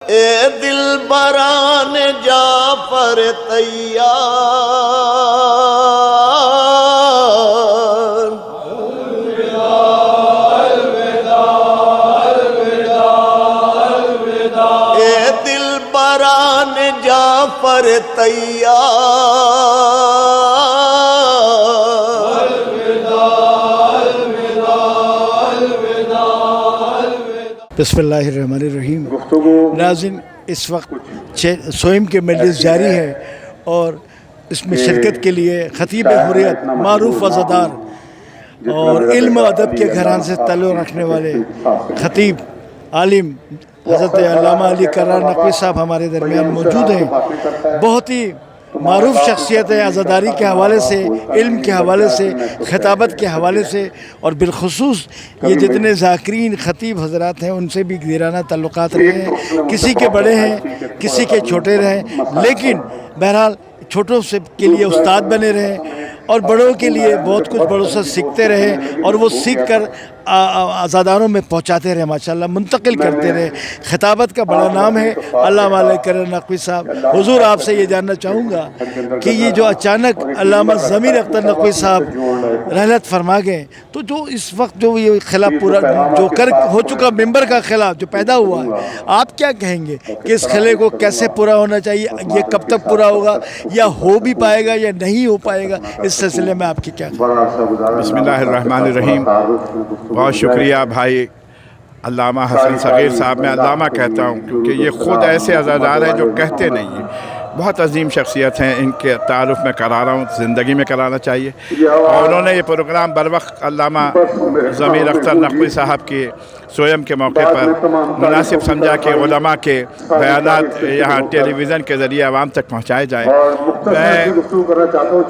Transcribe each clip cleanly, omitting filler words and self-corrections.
اے دل بران جعفر تیار، اے دل بران جعفر تیار، بسم اللہ الرحمن الرحیم۔ ناظرین، اس وقت سوئم کے مجلس جاری ہے اور اس میں شرکت کے لیے خطیب حریت، معروف عزادار اور علم و ادب کے گھران سے تعلق رکھنے والے خطیب عالم حضرت علامہ علی کرار نقوی صاحب ہمارے درمیان موجود ہیں۔ بہت ہی معروف شخصیت ہے عزاداری کے حوالے سے، علم کے حوالے سے، خطابت کے حوالے سے، اور بالخصوص یہ جتنے ذاکرین خطیب حضرات ہیں ان سے بھی دیرانہ تعلقات رہے ہیں۔ کسی کے بڑے ہیں، کسی کے چھوٹے رہے، لیکن بہرحال چھوٹوں سے کے لیے استاد بنے رہے اور بڑوں کے لیے بہت کچھ بڑوں سے سیکھتے رہے، اور وہ سیکھ کر عزاداروں میں پہنچاتے رہے، ماشاءاللہ منتقل کرتے رہے۔ خطابت کا بڑا نام ہے علامہ علی کرار نقوی صاحب۔ حضور آپ سے یہ جاننا چاہوں گا کہ یہ جو اچانک علامہ ضمیر اختر نقوی صاحب رحلت فرما گئے، تو جو اس وقت جو یہ خلا پورا جو ہو چکا ممبر کا خلا جو پیدا ہوا ہے، آپ کیا کہیں گے کہ اس خلے کو کیسے پورا ہونا چاہیے؟ یہ کب تک پورا ہوگا، یا ہو بھی پائے گا یا نہیں ہو پائے گا؟ اس سلسلے میں آپ کی کیا؟ بسم اللہ الرحمن الرحیم۔ بہت شکریہ بھائی علامہ حسن صغیر صاحب۔ میں علامہ کہتا ہوں کیونکہ یہ خود ایسے عزادار ہیں جو کہتے نہیں ہیں۔ بہت عظیم شخصیت ہیں، ان کے تعارف میں کرا رہا ہوں، زندگی میں کرانا چاہیے۔ اور انہوں نے یہ پروگرام بروقت علامہ ضمیر اختر نقوی صاحب کے سوئم کے موقع پر مناسب سمجھا کہ علماء کے بیانات یہاں ٹیلی ویژن کے ذریعے عوام تک پہنچائے جائیں۔ میں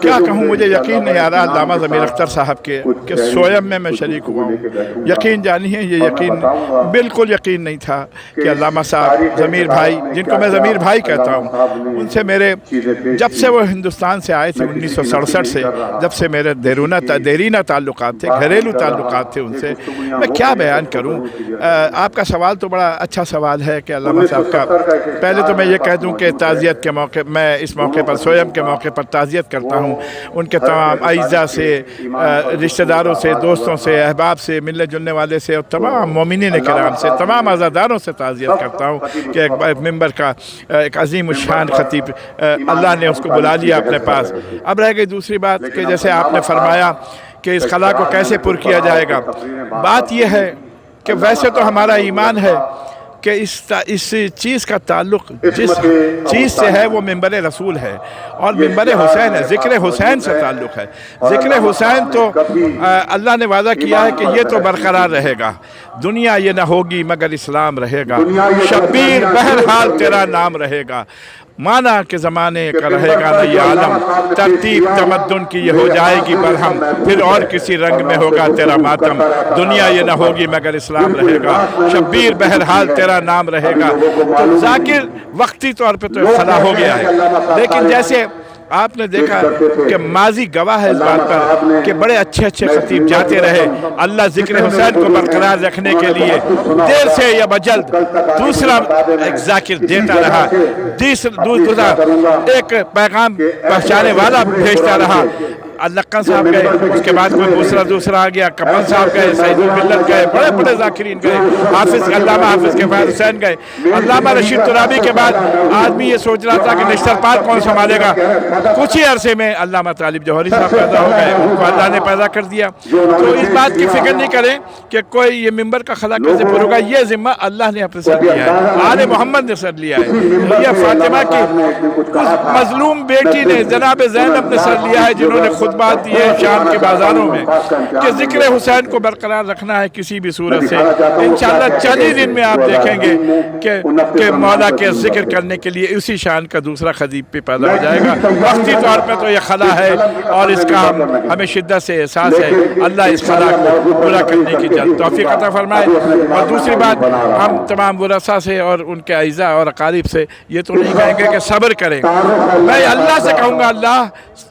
کیا کہوں، مجھے یقین نہیں آ رہا علامہ ضمیر اختر صاحب کے کہ سوئم میں شریک ہوا ہوں۔ یقین جانیے، یہ یقین بالکل یقین نہیں تھا کہ علامہ صاحب ضمیر بھائی، جن کو میں ضمیر بھائی کہتا ہوں، ان سے میرے جب سے وہ ہندوستان سے آئے تھے 1967 سے، جب سے میرے دیرینہ تعلقات تھے، گھریلو تعلقات تھے ان سے، میں کیا بیان کروں۔ آپ کا سوال تو بڑا اچھا سوال ہے کہ علامہ صاحب کا، پہلے تو میں یہ کہہ دوں کہ تعزیت کے موقع، میں اس موقع پر سوئم کے موقع پر تعزیت کرتا ہوں ان کے تمام اعزاء سے، رشتہ داروں سے، دوستوں سے، احباب سے، ملنے جلنے والے سے، اور تمام مومنین کرام سے، تمام عزاداروں سے تعزیت کرتا ہوں کہ ایک ممبر کا ایک عظیم الشان خطیب اللہ نے اس کو بلا لیا اپنے پاس۔ اب رہ گئی دوسری بات کہ جیسے آپ نے فرمایا کہ اس خلا کو کیسے پر کیا جائے گا، بات یہ ہے کہ ویسے تو ہمارا ایمان ہے کہ اس چیز کا تعلق جس چیز سے ہے وہ ممبر رسول ہے اور ممبر حسین ہے، ذکر حسین سے تعلق ہے۔ ذکر حسین تو اللہ نے وعدہ کیا ہے کہ یہ تو برقرار رہے گا، دنیا یہ نہ ہوگی مگر اسلام رہے گا، شبیر بہرحال تیرا نام رہے گا، مانا کہ زمانے کا رہے گا نہ یہ عالم، ترتیب تمدن کی یہ ہو جائے گی برہم، پھر اور کسی رنگ میں ہوگا تیرا ماتم، دنیا یہ نہ ہوگی مگر اسلام رہے گا، شبیر بہرحال تیرا نام رہے گا۔ تو ذاکر وقتی طور پہ تو خلا ہو گیا ہے، لیکن جیسے آپ نے دیکھا کہ ماضی گواہ ہے اس بات پر کہ بڑے اچھے اچھے خطیب جاتے رہے، اللہ ذکر حسین کو برقرار رکھنے کے لیے دیر سے یا بجلد دوسرا ایک ذاکر دیتا رہا، دوسرا ایک پیغام پہنچانے والا بھیجتا رہا۔ لقن صاحب گئے، اس کے بعد کوئی دوسرا آ گیا، کمل صاحب گئے، سعید الملت گئے، بڑے بڑے ذاکرین گئے، علامہ حافظ کفایت حسین گئے، علامہ رشید ترابی کے بعد آدمی یہ سوچ رہا تھا کہ نشتر پارک کون سنبھالے گا، کچھ ہی عرصے میں علامہ طالب جوہری صاحب پیدا ہو گئے، ان کو اللہ نے پیدا کر دیا۔ تو اس بات کی فکر نہیں کریں کہ کوئی یہ ممبر کا خلا کیسے پر ہوگا، یہ ذمہ اللہ نے اپنے سر لیا ہے، آل محمد نے سر لیا ہے، یہ فاطمہ کی مظلوم بیٹی نے جناب زینب نے سر لیا ہے، جنہوں نے بات یہ ہے شام کے بازاروں میں کہ ذکر حسین کو برقرار رکھنا ہے کسی بھی صورت سے۔ انشاءاللہ چند ہی دن میں آپ دیکھیں گے کہ مولا کے ذکر کرنے کے لیے اسی شان کا دوسرا خطیب بھی پیدا ہو جائے گا۔ وقتی طور پہ تو یہ خلا ہے اور اس کا ہمیں شدت سے احساس ہے، اللہ اس خلا کو پورا کرنے کی توفیق عطا فرمائے۔ اور دوسری بات، ہم تمام ورثاء سے اور ان کے اعزاء اور اقارب سے یہ تو نہیں کہیں گے کہ صبر کریں، میں اللہ سے کہوں گا اللہ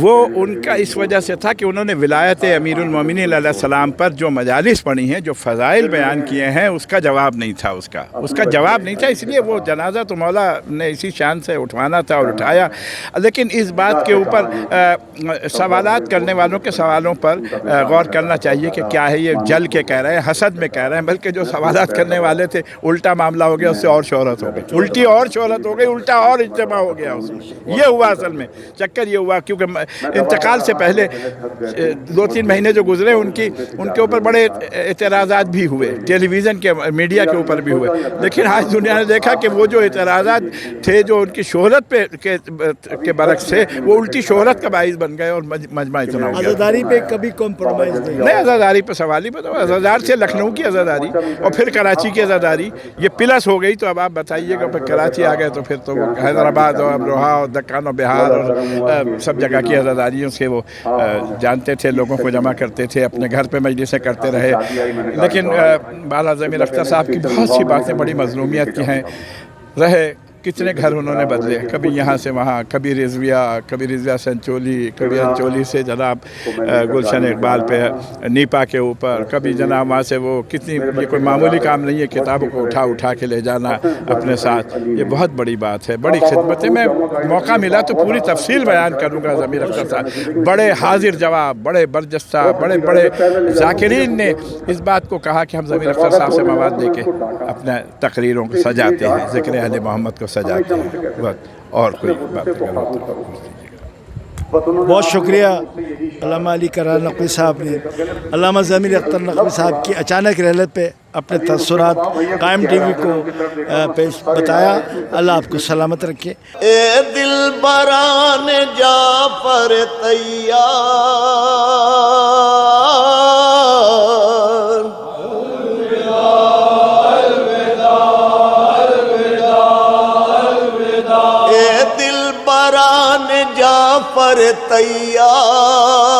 وہ ان کا اس وجہ سے تھا کہ انہوں نے ولایت امیرالمومنین علیہ السلام پر جو مجالس پڑھی ہیں، جو فضائل بیان کیے ہیں، اس کا جواب نہیں تھا، اس کا جواب نہیں تھا، اس لیے وہ جنازہ تو مولا نے اسی شان سے اٹھوانا تھا اور اٹھایا۔ لیکن اس بات کے اوپر سوالات کرنے والوں کے سوالوں پر غور کرنا چاہیے کہ کیا ہے یہ جل کے کہہ رہے ہیں، حسد میں کہہ رہے ہیں، بلکہ جو سوالات کرنے والے تھے الٹا معاملہ ہو گیا، اس سے اور شہرت ہو گئی، الٹی اور شہرت ہو گئی، الٹا اور اجتماع ہو گیا اس میں۔ یہ ہوا اصل میں چکر، یہ ہوا کیونکہ انتقال سے پہلے 2-3 مہینے جو گزرے ان کے اوپر بڑے اعتراضات بھی ہوئے، ٹیلی ویژن کے میڈیا کے اوپر بھی ہوئے، لیکن آج دنیا نے دیکھا کہ وہ جو اعتراضات تھے جو ان کی شہرت پہ کے برعکس تھے، وہ الٹی شہرت کا باعث بن گئے اور مجمع اتنا ہو گیا۔ عزاداری پہ کبھی کمپرومائز نہیں؟ عزاداری پہ سوال ہی بتاؤ، عزادار سے لکھنؤ کی عزاداری اور پھر کراچی کی عزاداری، یہ پلس ہو گئی۔ تو اب آپ بتائیے کہ پھر کراچی آ گئے تو پھر تو حیدرآباد اور امروہہ اور دکن اور بہار اور سب جگہ کی عزاداریوں سے وہ جانتے تھے، لوگوں کو جمع کرتے تھے، اپنے گھر پہ مجلسیں کرتے رہے۔ لیکن بالا ضمیر اختر صاحب کی بہت سی باتیں بڑی مظلومیت کی ہیں رہے، کتنے گھر انہوں نے بدلے، کبھی یہاں سے وہاں، کبھی رضویہ سے انچولی، کبھی انچولی سے جناب گلشن اقبال پہ نیپا کے اوپر، کبھی جناب وہاں سے وہ کتنی، یہ کوئی معمولی کام نہیں ہے کتابوں کو اٹھا کے لے جانا اپنے ساتھ، یہ بہت بڑی بات ہے، بڑی خدمت ہے۔ میں موقع ملا تو پوری تفصیل بیان کروں گا ضمیر اختر صاحب، بڑے حاضر جواب، بڑے برجستہ، بڑے ذاکرین نے اس بات کو کہا کہ ہم ضمیر اختر صاحب سے مواد دے کے اپنے تقریروں کو سجاتے ہیں، ذکر اہل محمد کو سجاتے ہیں، اور کوئی بات بہت شکریہ علامہ علی کرار نقوی صاحب نے علامہ ضمیر اختر نقوی صاحب کی اچانک رحلت پہ اپنے تاثرات قائم ٹی وی کو پیش بتایا۔ اللہ آپ کو سلامت رکھے۔ اے دل بران جعفر تیار، اے دل بران جعفر تیار،